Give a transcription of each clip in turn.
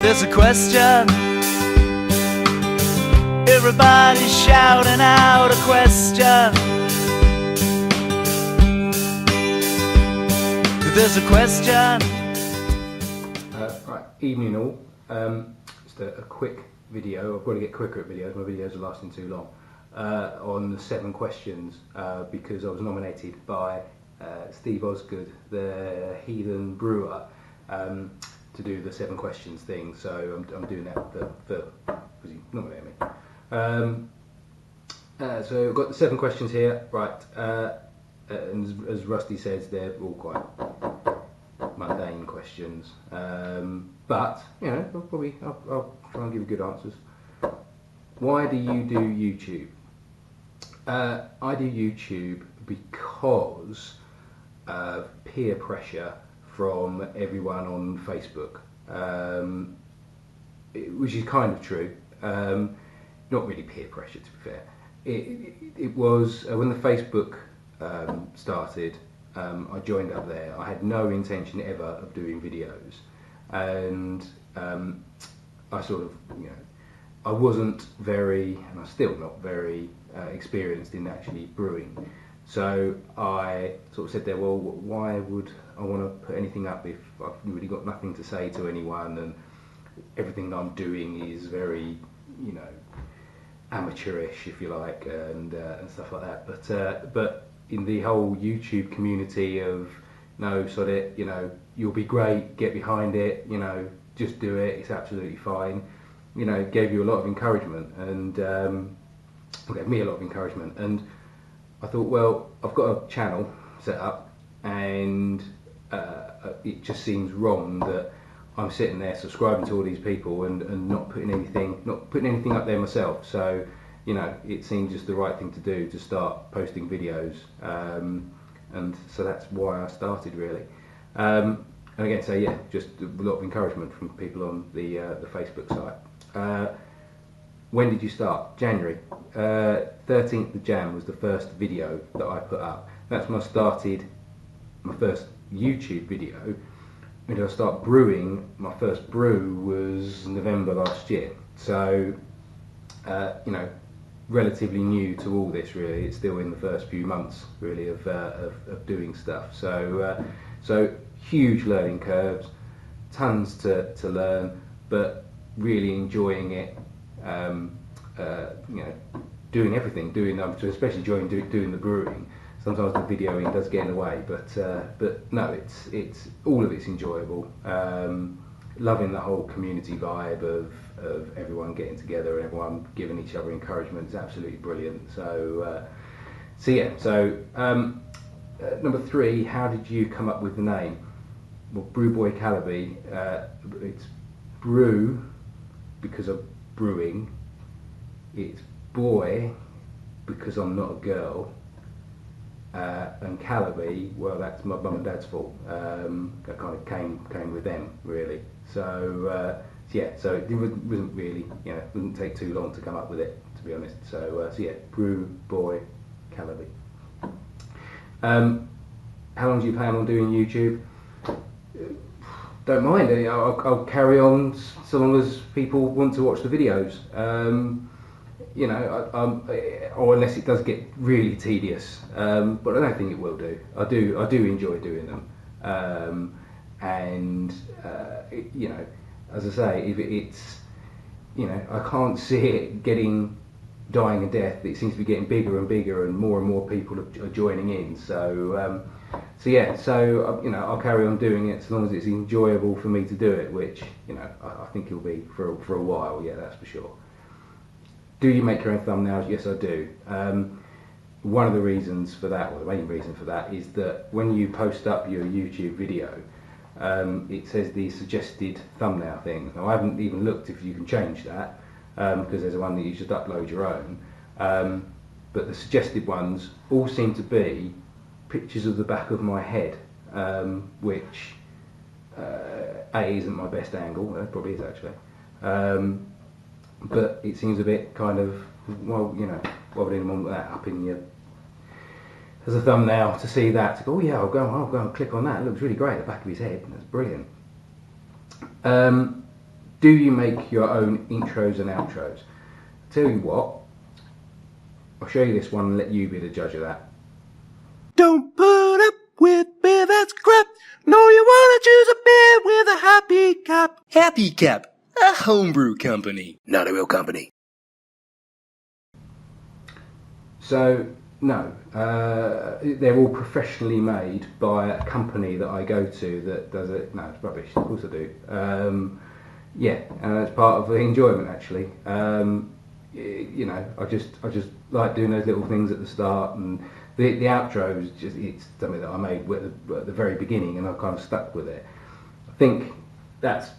There's a question. Everybody's shouting out a question. There's a question. Right, evening all. Just a quick video. I've got to get quicker at videos. My videos are lasting too long. On the 7 questions because I was nominated by Steve Osgood, the Heathen Brewer, to do the 7 questions thing. So I'm doing that for because he nominated me. So I've got the 7 questions here, right? And as Rusty says, they're all quite mundane questions, but you know, I'll try and give you good answers. Why do you do YouTube? I do YouTube because of peer pressure from everyone on Facebook, which is kind of true. Not really peer pressure, to be fair. It was when the Facebook started. I joined up there. I had no intention ever of doing videos, and I sort of, you know, I wasn't very, and I'm still not very experienced in actually brewing. So I sort of said there, well, why would I want to put anything up if I've really got nothing to say to anyone, and everything I'm doing is very, you know, amateurish, if you like, and stuff like that. But in the whole YouTube community of, no, sod it, you know, you'll be great, get behind it, you know, just do it, it's absolutely fine, you know, gave you a lot of encouragement, and gave me a lot of encouragement. And I thought, well, I've got a channel set up, and it just seems wrong that I'm sitting there subscribing to all these people and not putting anything up there myself. So, you know, it seemed just the right thing to do, to start posting videos, and so that's why I started, really. And again, so yeah, just a lot of encouragement from people on the Facebook site. When did you start? January. 13th of Jan was the first video that I put up. That's when I started my first YouTube video. When I started brewing, my first brew was November last year. So, you know, relatively new to all this, really. It's still in the first few months, really, of doing stuff. So, so huge learning curves, tons to learn, but really enjoying it. You know, doing everything, especially during doing the brewing. Sometimes the videoing does get in the way, but no, it's all of it's enjoyable. Loving the whole community vibe of everyone getting together and everyone giving each other encouragement is absolutely brilliant. So yeah. So number 3, how did you come up with the name? Well, Brew Boy Calaby. It's brew because of brewing. It's boy because I'm not a girl. And Calaby, well, that's my mum and dad's fault. That kind of came with them, really. So yeah, so it wasn't really, you know, it wouldn't take too long to come up with it, to be honest. So yeah, Brew Boy Calaby. How long do you plan on doing YouTube? Don't mind. I'll carry on so long as people want to watch the videos. You know, or unless it does get really tedious, but I don't think it will do. I do enjoy doing them, and you know, as I say, if it's, you know, I can't see it dying a death. It seems to be getting bigger and bigger, and more people are joining in. So so yeah, so you know, I'll carry on doing it as long as it's enjoyable for me to do it, which, you know, I think it'll be for a while. Yeah, that's for sure. Do you make your own thumbnails? Yes, I do. One of the reasons for that, or the main reason for that, is that when you post up your YouTube video, it says the suggested thumbnail thing. Now, I haven't even looked if you can change that, because there's one that you should upload your own. But the suggested ones all seem to be pictures of the back of my head, which A, isn't my best angle. It probably is, actually. But it seems a bit kind of, well, you know, why would anyone want that up in your, as a thumbnail, to see that, to go, oh yeah, I'll go and click on that, it looks really great, the back of his head, that's brilliant. do you make your own intros and outros? Tell you what, I'll show you this one and let you be the judge of that. Don't put up with beer that's crap. No, you wanna choose a beer with a happy cap. Happy Cap, a homebrew company, not a real company. So, no, they're all professionally made by a company that I go to that does it. No, it's rubbish. Of course I do. Yeah, and that's part of the enjoyment actually. You know, I just like doing those little things at the start, and the outro is just, it's something that I made at the very beginning, and I've kind of stuck with it. I think that's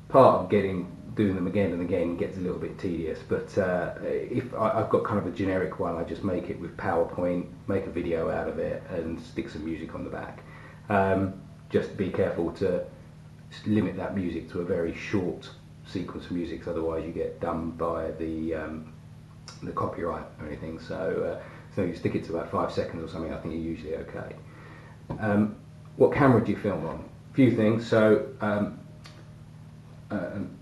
part of doing them again and again gets a little bit tedious, but if I've got kind of a generic one, I just make it with PowerPoint, make a video out of it, and stick some music on the back. Just be careful to limit that music to a very short sequence of music, otherwise you get done by the copyright or anything. So you stick it to about 5 seconds or something. I think you're usually okay. What camera do you film on? A few things. So an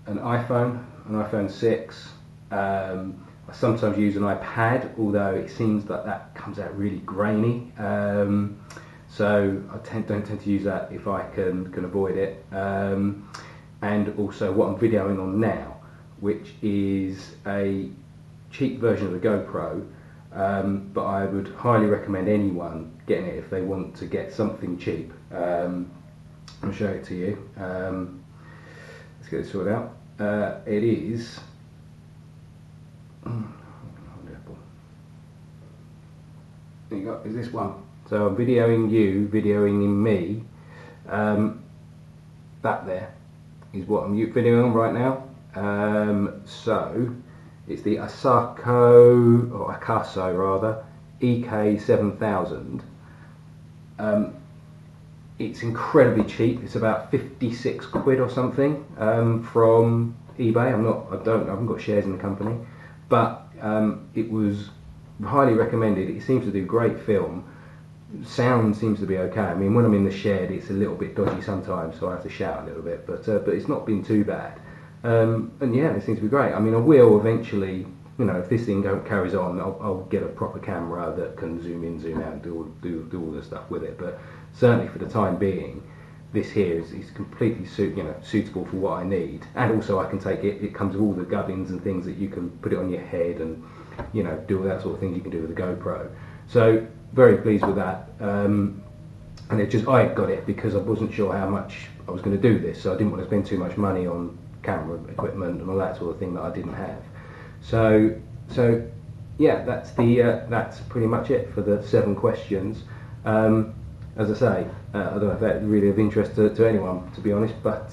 iPhone 6. I sometimes use an iPad, although it seems like that comes out really grainy. So I don't tend to use that if I can avoid it. And also what I'm videoing on now, which is a cheap version of the GoPro, but I would highly recommend anyone getting it if they want to get something cheap. I'll show it to you. Let's get this sorted out. It is. There you go. Is this one? So I'm videoing you, videoing in me. That there is what I'm videoing on right now. So it's the Acaso rather, EK7000. It's incredibly cheap. It's about 56 quid or something from eBay. I haven't got shares in the company, but it was highly recommended. It seems to do great film. Sound seems to be okay. I mean, when I'm in the shed, it's a little bit dodgy sometimes, so I have to shout a little bit. But it's not been too bad. And yeah, it seems to be great. I mean, I will eventually, you know, if this thing carries on, I'll get a proper camera that can zoom in, zoom out, and do all the stuff with it. But certainly for the time being, this here is completely suitable for what I need. And also, I can take it. It comes with all the gubbins and things that you can put it on your head, and you know, do all that sort of things you can do with the GoPro. So very pleased with that. And I got it because I wasn't sure how much I was going to do this, so I didn't want to spend too much money on camera equipment and all that sort of thing that I didn't have. So yeah, that's pretty much it for the 7 questions. As I say, I don't know if that's really of interest to anyone, to be honest, but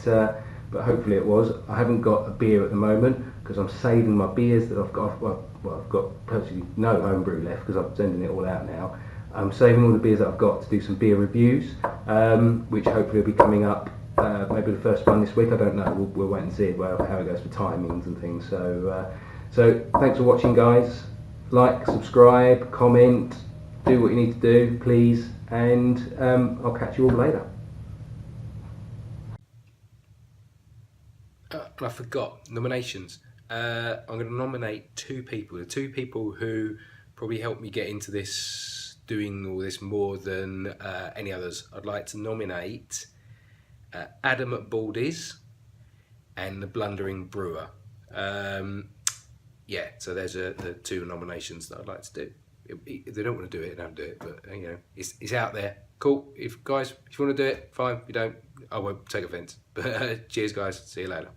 hopefully it was. I haven't got a beer at the moment because I'm saving my beers that I've got. Well, I've got virtually no homebrew left because I'm sending it all out now. I'm saving all the beers that I've got to do some beer reviews, which hopefully will be coming up. Maybe the first one this week. I don't know. We'll wait and see how it goes for timings and things. So thanks for watching, guys. Like, subscribe, comment, do what you need to do, please, and I'll catch you all later. I forgot nominations. I'm going to nominate 2 people. The 2 people who probably helped me get into this, doing all this more than any others. I'd like to nominate Adam at Baldy's and the Blundering Brewer. Yeah, so there's the 2 nominations that I'd like to do. If they don't want to do it, don't do it. But you know, it's out there. Cool. If you want to do it, fine. If you don't, I won't take offence. But cheers, guys. See you later.